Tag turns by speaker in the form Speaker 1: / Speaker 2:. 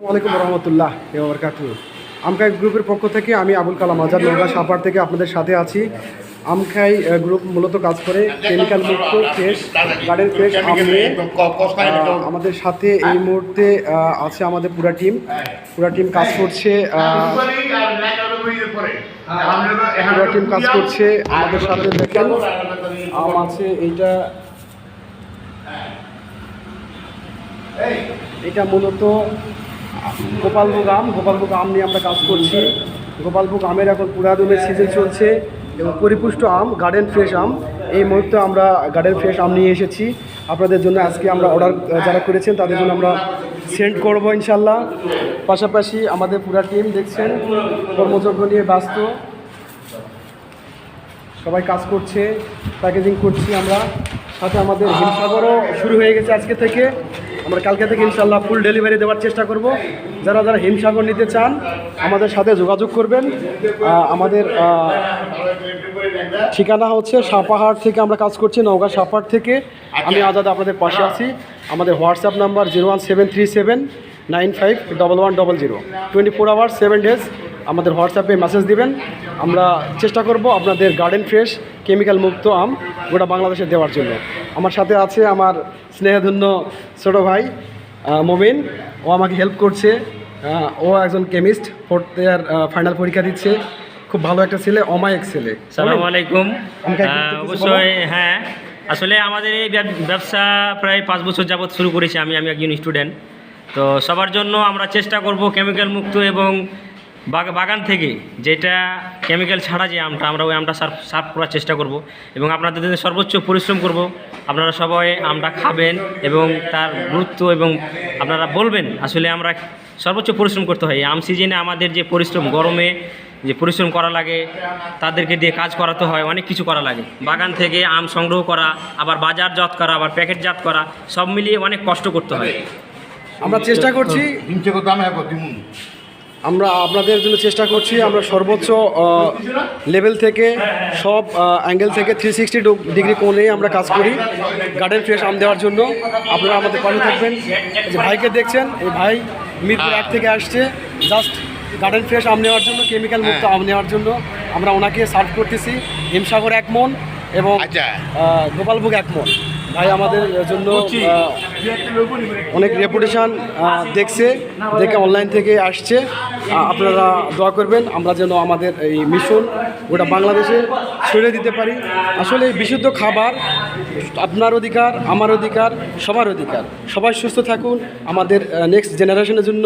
Speaker 1: ওয়ালাইকুম রহমতুল্লাহ বারাকাতুহু। আমখাই গ্রুপের পক্ষ থেকে আমি আবুল কালাম আজাদ নওগাঁ সাপার থেকে আপনাদের সাথে আছি। আমখাই গ্রুপ মূলত কাজ করে কেমিক্যাল মুক্ত ফ্রেশ গার্ডেন ফ্রেশ আম নিয়ে। আমাদের সাথে এই মুহূর্তে আছে আমাদের পুরা টিম কাজ করছে। আমাদের সাথে দেখেন আম আছে, এটা মূলত গোপালভোগ আম নিয়ে আমরা কাজ করছি। গোপালভোগ আমের এখন পুরাদমের সিজন চলছে এবং পরিপুষ্ট আম গার্ডেন ফ্রেশ আম। এই মুহূর্তে আমরা গার্ডেন ফ্রেশ আম নিয়ে এসেছি আপনাদের জন্য। আজকে আমরা অর্ডার যারা করেছেন তাদের জন্য আমরা সেন্ড করবো ইনশাল্লাহ। পাশাপাশি আমাদের পুরা টিম দেখছেন কর্মযজ্ঞ নিয়ে ব্যস্ত, সবাই কাজ করছে, প্যাকেজিং করছি আমরা। সাথে আমাদের হিমসাগরও শুরু হয়ে গেছে আজকে থেকে। আমরা কালকে থেকে ইনশাল্লাহ ফুল ডেলিভারি দেওয়ার চেষ্টা করব। যারা হিমসাগর নিতে চান আমাদের সাথে যোগাযোগ করবেন। আমাদের ঠিকানা হচ্ছে সাপাহার থেকে আমরা কাজ করছি, নওগাঁ সাপাহার থেকে। আমি আজাদ আপনাদের পাশে আছি। আমাদের হোয়াটসঅ্যাপ নাম্বার 01737951100। 24 আওয়ার্স 7 ডেজ আমাদের হোয়াটসঅ্যাপে মেসেজ দিবেন। আমরা চেষ্টা করব আপনাদের গার্ডেন ফ্রেশ কেমিক্যাল মুক্ত আম গোটা বাংলাদেশে দেওয়ার জন্য। আমার সাথে আছে আমার স্নেহধন্য ছোটো ভাই মমিন, ও আমাকে হেল্প করছে। ও একজন কেমিস্ট, 4th ইয়ার ফাইনাল পরীক্ষা দিচ্ছে। খুব ভালো একটা ছেলে, অমায়িক ছেলে।
Speaker 2: আসসালামু আলাইকুম। অবশ্যই হ্যাঁ, আসলে আমাদের এই ব্যবসা প্রায় 5 বছর যাবৎ শুরু করেছি। আমি একজন স্টুডেন্ট। তো সবার জন্য আমরা চেষ্টা করব কেমিক্যাল মুক্ত এবং বাগান থেকে যেটা কেমিক্যাল ছাড়া যে আমটা, আমরা ওই আমটা সার্ভ করার চেষ্টা করব এবং আপনাদের জন্য সর্বোচ্চ পরিশ্রম করব। আপনারা সবাই আমটা খাবেন এবং তার গুরুত্ব এবং আপনারা বলবেন আসলে আমরা সর্বোচ্চ পরিশ্রম করতে হয়। আম সিজনে আমাদের যে পরিশ্রম, গরমে যে পরিশ্রম করা লাগে, তাদেরকে দিয়ে কাজ করাতে হয়, অনেক কিছু করা লাগে। বাগান থেকে আম সংগ্রহ করা, আবার বাজারজাত করা, আবার প্যাকেটজাত করা, সব মিলিয়ে অনেক কষ্ট করতে হয়।
Speaker 1: আমরা চেষ্টা করছি, আমরা আপনাদের জন্য চেষ্টা করছি। আমরা সর্বোচ্চ লেভেল থেকে সব অ্যাঙ্গেল থেকে 360 ডিগ্রি কোণে আমরা কাজ করি গার্ডেন ফ্রেশ আম দেওয়ার জন্য। আপনারা আমাদের পাশে থাকবেন। যে ভাইকে দেখছেন, এই ভাই মিরপুর 1 থেকে আসছে জাস্ট গার্ডেন ফ্রেশ আম নেওয়ার জন্য, কেমিক্যাল মুক্ত আম নেওয়ার জন্য। আমরা ওনাকে সার্ভ করতেছি হিমসাগর 1 মণ এবং গোপালভোগ 1 মণ। ভাই আমাদের জন্য অনেক রেপুটেশন দেখে অনলাইন থেকে আসছে। আপনারা দোয়া করবেন আমরা যেন আমাদের এই মিশন গোটা বাংলাদেশে ছড়িয়ে দিতে পারি। আসলে এই বিশুদ্ধ খাবার আপনার অধিকার, আমার অধিকার, সবার অধিকার। সবাই সুস্থ থাকুন, আমাদের নেক্সট জেনারেশনের জন্য